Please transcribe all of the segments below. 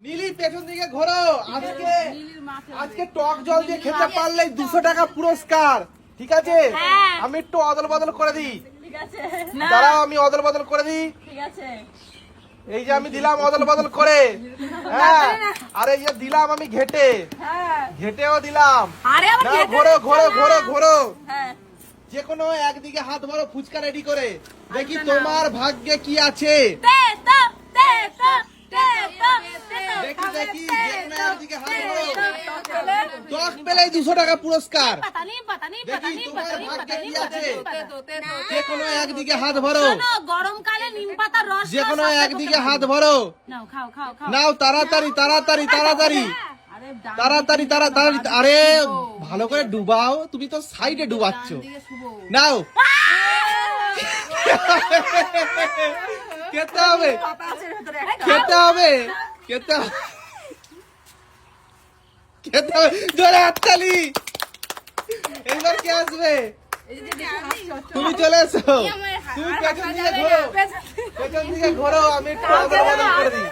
নীলি পেছন দিকে ঘোরো। আজকে টক জল দিয়ে খেতে পারলে 200 টাকা পুরস্কার, ঠিক আছে? আমি একটু অদল বদল করে দিই, দাঁড়াও আমি অদল বদল করে দিই। এই যে আমি দিলাম অদল বদল করে, হ্যাঁ, আর এই যে দিলাম আমি ঘেটে, ঘেটেও দিলাম। ঘোরো ঘোরো ঘোরো ঘোরো, যে কোনো একদিকে হাত ভরো, ফুচকা রেডি করে। দেখি তোমার ভাগ্যে কি আছে। দেখি দেখি, যে কোনো একদিকে হাত ভরো। 10 পেলে 200 টাকা পুরস্কার। দেখি তোমার ভাগ্যে কি আছে। যে কোনো একদিকে হাত ভরো, গরমকালে নিম পাতার রস, যে কোনো একদিকে হাত ভরো। নাও তাড়াতাড়ি তাড়াতাড়ি তাড়াতাড়ি তাড়াতাড়ি তাড়াতাড়ি। আরে ভালো করে ডুবাও, তুমি তো সাইডে ডুবাচ্ছ। নাও খেতে হবে, খেতে হবে, খেতে হবে, খেতে হবে। জোরে হাততালি। এইবার কে আসবে? তুমি চলে এসো, তুমি পেছন দিকে ঘোরো, পেছন দিকে ঘোরো। আমি একটু অদল বদল করে দিই,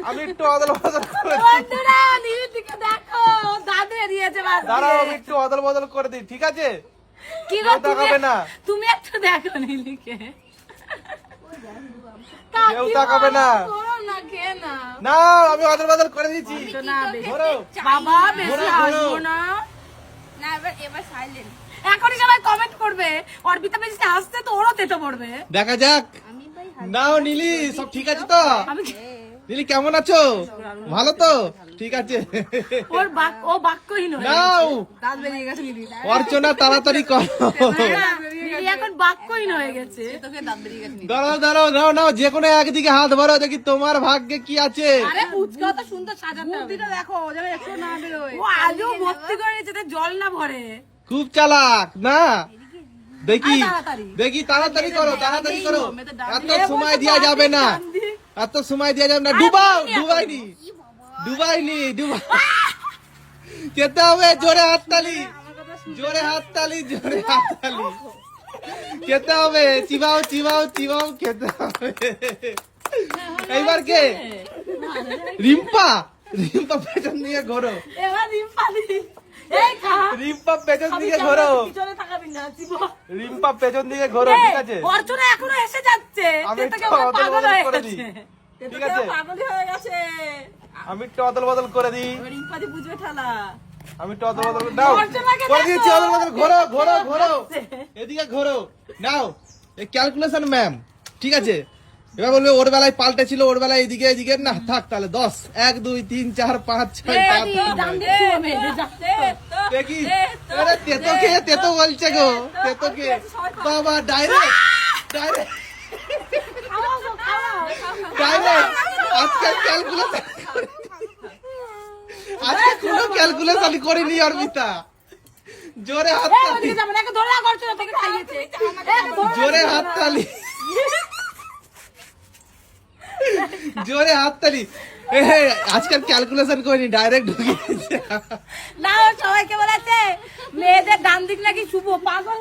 আমি একটু অদল বদল করে দিই। দাঁড়াও আমি একটু অদল বদল করে দিই, ঠিক আছে? তাকাবে না, তুমি একটু দেখো নীলিকে, কেউ তাকাবে না। না আমি অদল বদল করে দিচ্ছি। ঘোরো বাবা, বেশি হাসবো না। এখনই সবাই কমেন্ট করবে অর্পিতা বেশি হাসতে, তো ওরও তেতো পড়বে। দেখা যাক। নাও নীলি, সব ঠিক আছে তো? নীলি কেমন আছো? ভালো তো? ঠিক আছে। ও বাক্যহীন হয়ে নাও অর্চনা, তাড়াতাড়ি করো। এখন বাক্যহীন হয়ে গেছে। দাঁড়াও দাঁড়াও, নাও নাও, যে কোনো একদিকে হাত ভরো। দেখি তোমার ভাগ্যে কি আছে। আরে ফুচকা তো সুন্দর সাজাতে হবে। দেখো যেন একটু না বেরোয়। ও আলু ভর্তি করে যাতে জল না ভরে। খুব চালাক না? দেখি দেখি, তাড়াতাড়ি করো, তাড়াতাড়ি করো। এত সময় দেওয়া যাবে না, এত সময় দেওয়া যাবে না। ডুবাও, ডুবাইনি ডুবাইনি ডুবা। খেতে হবে। জোরে হাততালি, জোরে হাততালি, জোরে হাততালি। খেতে হবে। চিবাও চিবাও চিবাও, খেতে হবে। এইবার কে? রিম্পা, রিম্পা পেছন দিকে ঘোরো। এবার রিম্পা দি এই খা। রিম্পা পেছন দিকে ঘোরো, পিছনে তাকাবি না, চিবো। রিম্পা পেছন দিকে ঘোরো, ঠিক আছে? অর্চনা এখনো এসে যাচ্ছে। আমি তেতো একটু কেমন অদল পাগল বদল হয়ে করে গেছে। দিই, ঠিক তেতো আছে? কেমন পাগল হয়ে গেছে। আমি একটু অদল বদল করে দিই, রিম্পা দি বুঝবে ঠালা। আমি একটু অদল বদল নাও অর্চনাকে করে দেখো। দিয়েছি। অদল বদল ঘোরো ঘোরো ঘোরো, এদিকে ঘোরো। নাও এই ক্যালকুলেশন ম্যাম, ঠিক আছে? এবার বলবে ওর বেলায় পাল্টে ছিল, ওর বেলায় এদিকে এদিকে না থাক, তাহলে 10 1 2 3 4 5 6 7 দেখি। আরে তেতো কে? তেতো বলছে গো, তেতো কে? বাবা ডাইরেক্ট ডাইরেক্ট ডাইরেক্ট। আজকে ক্যালকুলেশন, আজকে কোনো ক্যালকুলেশন করিনি অর্পিতা। জোরে হাততালি, জোরে হাততালি, জোরে হাততালি। আজকাল ক্যালকুলেশন করিনি, ডাইরেক্ট ঢুকিয়েছে। না সবাইকে বলেছে মেয়েদের ডান দিক নাকি শুভ, পাগল।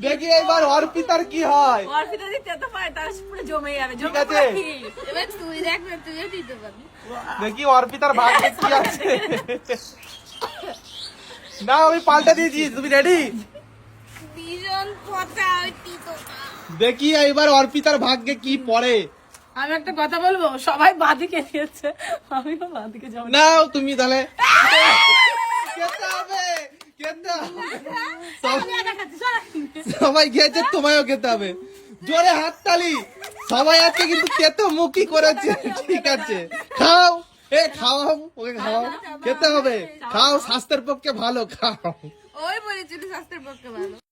দেখি এবার অর্পিতার কি হয়। অর্পিতা দি তেতো পায়, তার পুরো জমে যাবে। ঠিক আছে, এবার তুই দেখ না, তুইও দিতে পারবি। দেখি অর্পিতার ভাগ্যে কি আছে। না আমি পাল্টে দিয়েছি, তুমি রেডি? ভীষণ কথা হইতি তো। দেখি এবার অর্পিতার ভাগ্যে কি পড়ে। আমি একটা কথা বলবো, সবাই বাদিকে দিয়েছে, আমিও বাদিকে যাবো। নাও তুমি তাহলে। খেতে হবে, খেতে হবে। সবাই খেয়েছে, তোমায়ও খেতে হবে। জোরে হাততালি। সবাই আছে কিন্তু তেতো মুখী করেছে, ঠিক আছে? খাও, খাওয়াও, ওকে খাওয়াও। খেতে হবে, খাও, স্বাস্থ্যের পক্ষে ভালো, খাও। ওই বলেছিল স্বাস্থ্যের পক্ষে ভালো।